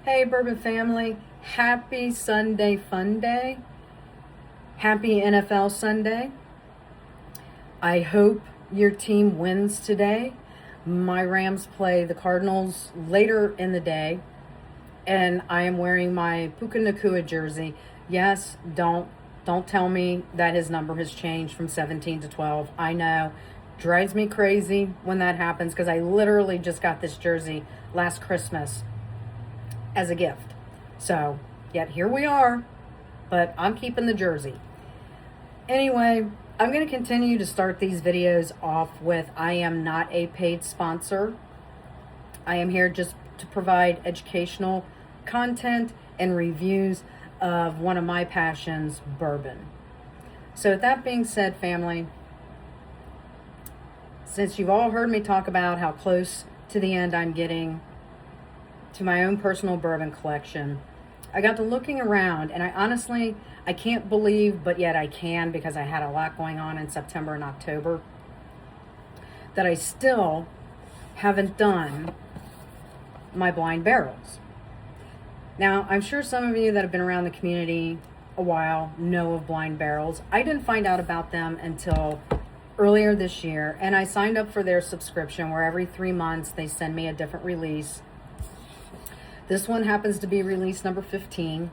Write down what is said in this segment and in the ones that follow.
Hey, Bourbon family. Happy Sunday Fun Day. Happy NFL Sunday. I hope your team wins today. My Rams play the Cardinals later in the day, and I am wearing my Puka Nakua jersey. Yes, don't tell me that his number has changed from 17 to 12. I know. Drives me crazy when that happens because I literally just got this jersey last Christmas as a gift. So, yet here we are, but I'm keeping the jersey. Anyway, I'm going to continue to start these videos off with I am not a paid sponsor. I am here just to provide educational content and reviews of one of my passions, bourbon. So with that being said, family, since you've all heard me talk about how close to the end I'm getting to my own personal bourbon collection, I got to looking around, and I can't believe, but yet I can because I had a lot going on in September and October, that I still haven't done my blind barrels. Now, I'm sure some of you that have been around the community a while know of blind barrels. I didn't find out about them until earlier this year, and I signed up for their subscription where every 3 months they send me a different release. This one happens to be release number 15.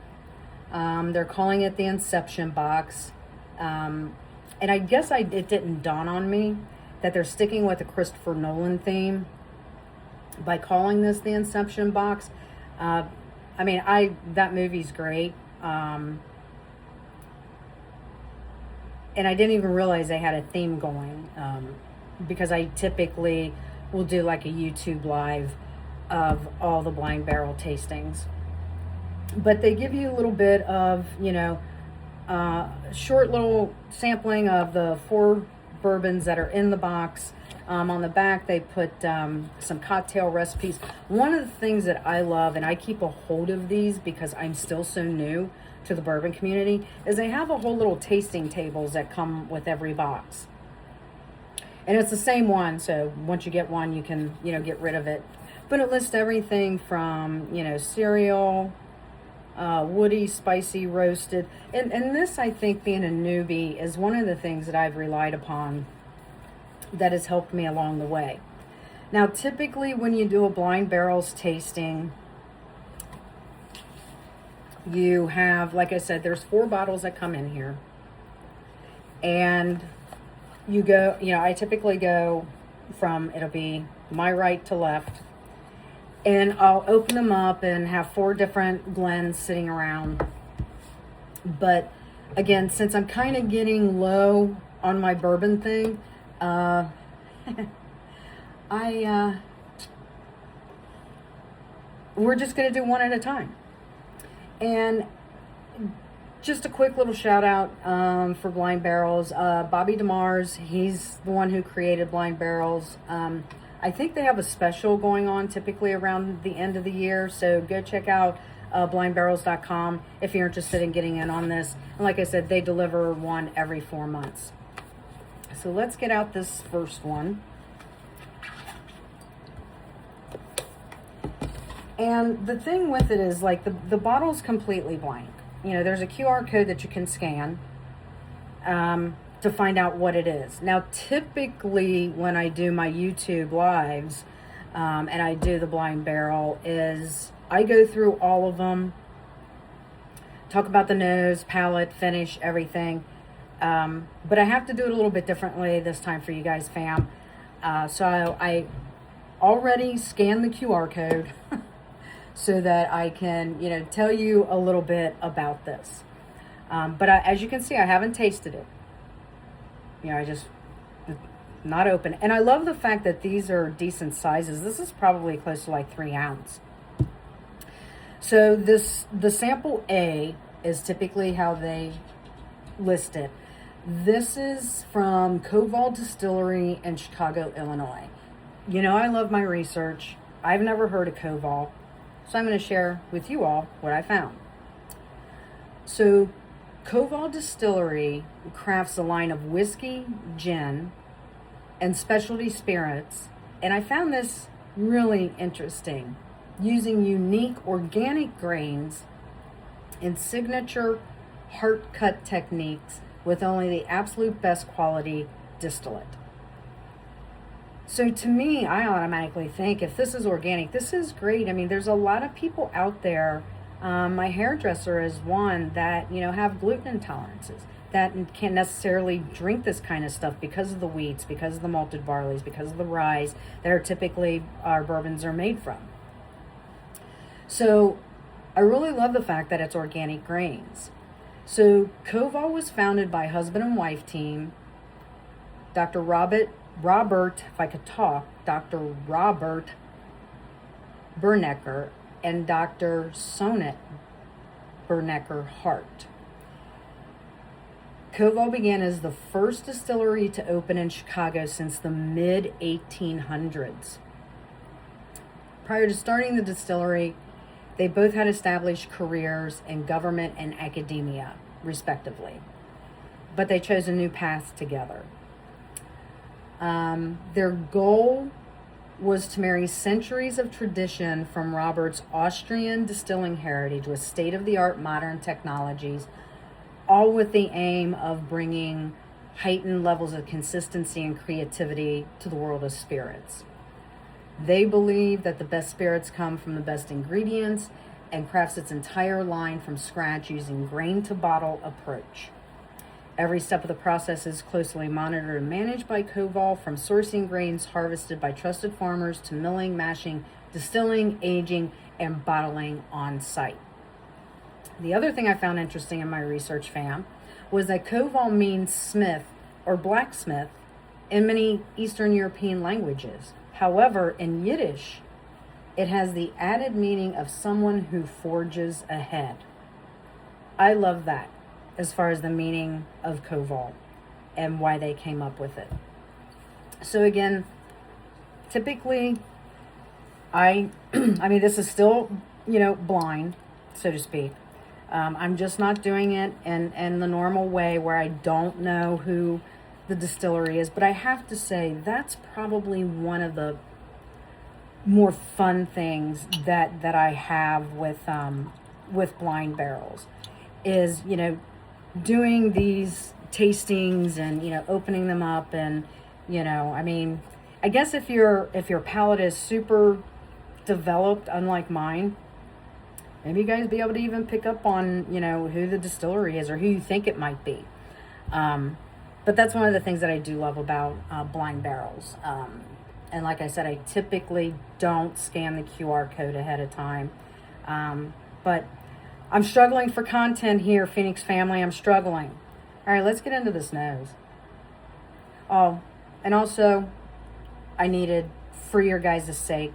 They're calling it the Inception Box. And I guess it didn't dawn on me that they're sticking with the Christopher Nolan theme by calling this the Inception Box. That movie's great. And I didn't even realize they had a theme going, because I typically will do like a YouTube live of all the blind barrel tastings. But they give you a little bit of, short little sampling of the 4 bourbons that are in the box. On the back, they put some cocktail recipes. One of the things that I love, and I keep a hold of these because I'm still so new to the bourbon community, is they have a whole little tasting tables that come with every box. And it's the same one, so once you get one, you can, get rid of it. But it lists everything from, cereal, woody, spicy, roasted. And this, I think, being a newbie, is one of the things that I've relied upon that has helped me along the way. Now, typically when you do a blind barrels tasting, you have, like I said, there's 4 bottles that come in here. And you go, I typically go from, it'll be my right to left. And I'll open them up and have 4 different blends sitting around. But again, since I'm kind of getting low on my bourbon thing, we're just going to do one at a time. And just a quick little shout out for Blind Barrels. Bobby DeMars, he's the one who created Blind Barrels. I think they have a special going on typically around the end of the year, so go check out blindbarrels.com if you're interested in getting in on this. And like I said, they deliver one every 4 months. So let's get out this first one. And the thing with it is, like, the bottle's completely blank. There's a QR code that you can scan to find out what it is. Now, typically when I do my YouTube lives and I do the blind barrel, is I go through all of them, talk about the nose, palate, finish, everything. But I have to do it a little bit differently this time for you guys, fam. So I already scanned the QR code so that I can, tell you a little bit about this. But as you can see, I haven't tasted it. I just not open. And I love the fact that these are decent sizes. This is probably close to like 3 ounce. So the sample A is typically how they list it. This is from Koval Distillery in Chicago, Illinois. I love my research. I've never heard of Koval, so I'm going to share with you all what I found. So Koval Distillery crafts a line of whiskey, gin, and specialty spirits, and I found this really interesting. using unique organic grains and signature heart cut techniques with only the absolute best quality distillate. So to me, I automatically think if this is organic, this is great. I mean, there's a lot of people out there. My hairdresser is one that, have gluten intolerances, that can't necessarily drink this kind of stuff because of the wheats, because of the malted barleys, because of the rye that are typically our bourbons are made from. So I really love the fact that it's organic grains. So Koval was founded by husband and wife team, Dr. Robert, if I could talk, Dr. Robert Bernecker and Dr. Sonnet Bernecker Hart. Koval began as the first distillery to open in Chicago since the mid-1800s. Prior to starting the distillery, they both had established careers in government and academia, respectively. But they chose a new path together. Their goal was to marry centuries of tradition from Robert's Austrian distilling heritage with state-of-the-art modern technologies, all with the aim of bringing heightened levels of consistency and creativity to the world of spirits. They believe that the best spirits come from the best ingredients and crafts its entire line from scratch using grain-to-bottle approach. Every step of the process is closely monitored and managed by Koval, from sourcing grains harvested by trusted farmers to milling, mashing, distilling, aging, and bottling on site. The other thing I found interesting in my research, fam, was that Koval means smith or blacksmith in many Eastern European languages. However, in Yiddish, it has the added meaning of someone who forges ahead. I love that as far as the meaning of Koval and why they came up with it. So again, typically, I mean, this is still, blind, so to speak. I'm just not doing it in the normal way where I don't know who the distillery is. But I have to say, that's probably one of the more fun things that I have with blind barrels is, doing these tastings and, opening them up. And, I mean, I guess if your palate is super developed, unlike mine, maybe you guys be able to even pick up on, who the distillery is or who you think it might be. But that's one of the things that I do love about blind barrels. And like I said, I typically don't scan the QR code ahead of time. But I'm struggling for content here, Phoenix family. I'm struggling. All right, let's get into this nose. Oh, and also, I needed, for your guys' sake,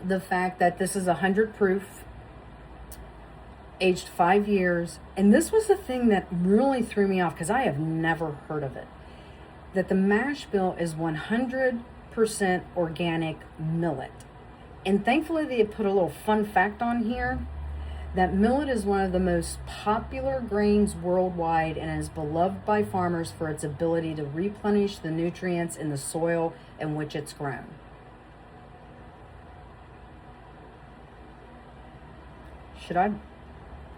the fact that this is 100 proof, aged 5 years. And this was the thing that really threw me off because I have never heard of it. That the mash bill is 100% organic millet. And thankfully they put a little fun fact on here that millet is one of the most popular grains worldwide and is beloved by farmers for its ability to replenish the nutrients in the soil in which it's grown. I'm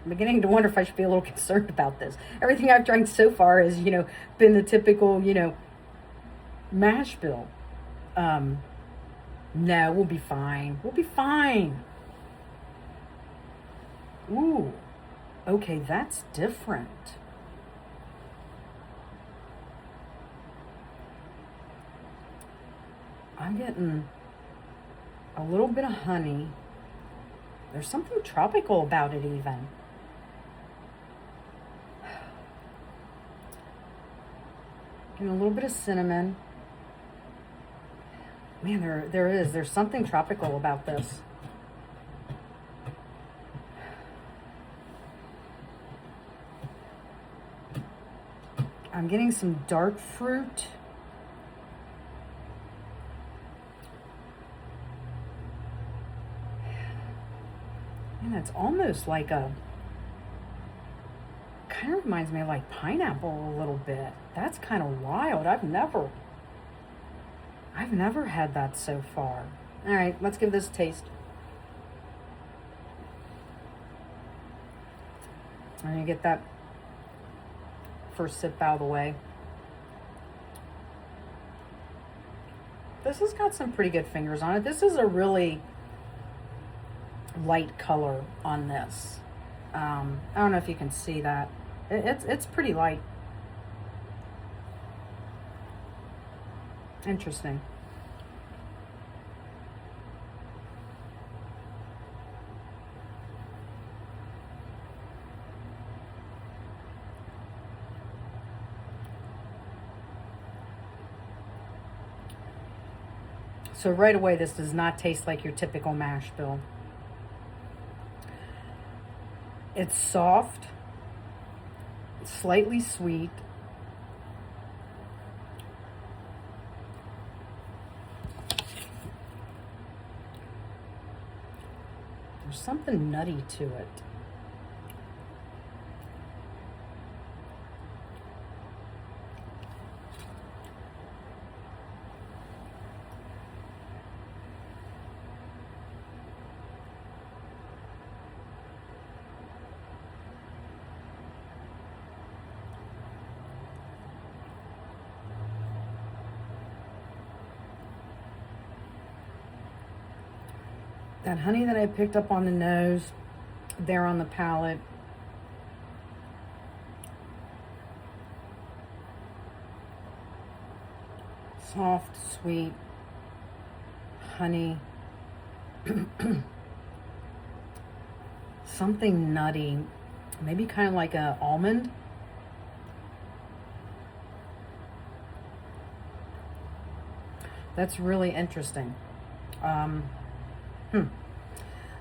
beginning to wonder if I should be a little concerned about this. Everything I've drank so far has, been the typical, mash bill. No, we'll be fine. We'll be fine. Ooh, okay, that's different. I'm getting a little bit of honey. There's something tropical about it even. Getting a little bit of cinnamon. Man, there's something tropical about this. I'm getting some dark fruit. And it's almost like kind of reminds me of like pineapple a little bit. That's kind of wild. I've never had that so far. All right, let's give this a taste. I'm going to get that first sip out of the way. This has got some pretty good fingers on it. This is a really light color on this. I don't know if you can see that. It's pretty light. Interesting. So right away, this does not taste like your typical mash bill. It's soft, slightly sweet. There's something nutty to it. That honey that I picked up on the nose, there on the palate. Soft, sweet honey. Something nutty. Maybe kind of like an almond. That's really interesting.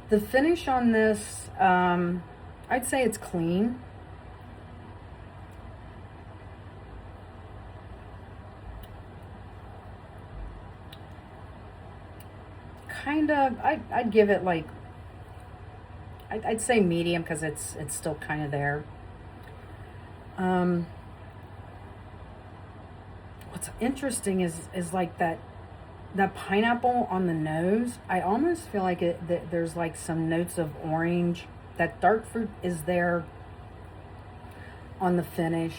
The finish on this, I'd say it's clean. Kind of, I'd give it like, I'd say medium because it's still kind of there. What's interesting is like that pineapple on the nose. I almost feel like there's like some notes of orange. That dark fruit is there on the finish.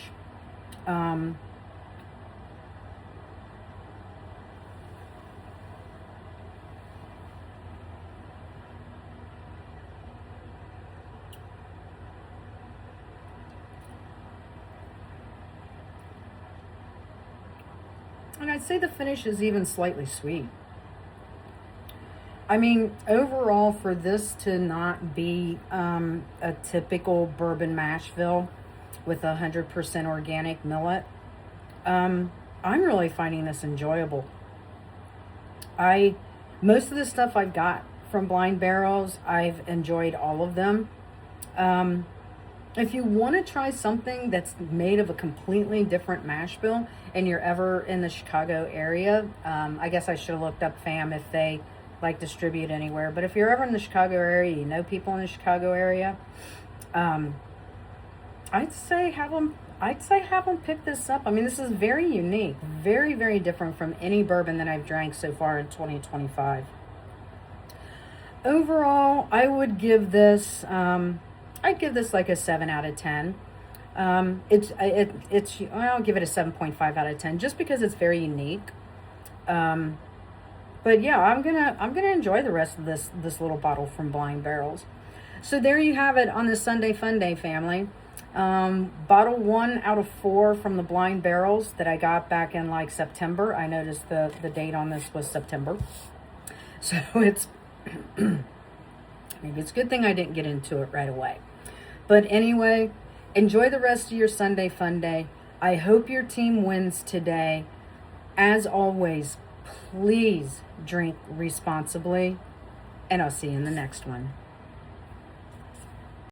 And I'd say the finish is even slightly sweet. I mean, overall, for this to not be a typical bourbon mash bill with 100% organic millet, I'm really finding this enjoyable. Most of the stuff I've got from Blind Barrels, I've enjoyed all of them. If you want to try something that's made of a completely different mash bill and you're ever in the Chicago area, I guess I should have looked up FAM if they like distribute anywhere. But if you're ever in the Chicago area, you know people in the Chicago area, I'd say have them pick this up. I mean, this is very unique, very, very different from any bourbon that I've drank so far in 2025. Overall, I would give this, I'd give this like a 7 out of 10. I'll give it a 7.5 out of 10 just because it's very unique. But yeah, I'm gonna enjoy the rest of this little bottle from Blind Barrels. So there you have it on the Sunday Fun Day, family. Bottle 1 out of 4 from the Blind Barrels that I got back in like September. I noticed the date on this was September. So it's maybe it's a good thing I didn't get into it right away. But anyway, enjoy the rest of your Sunday Fun Day. I hope your team wins today. As always, please drink responsibly, and I'll see you in the next one.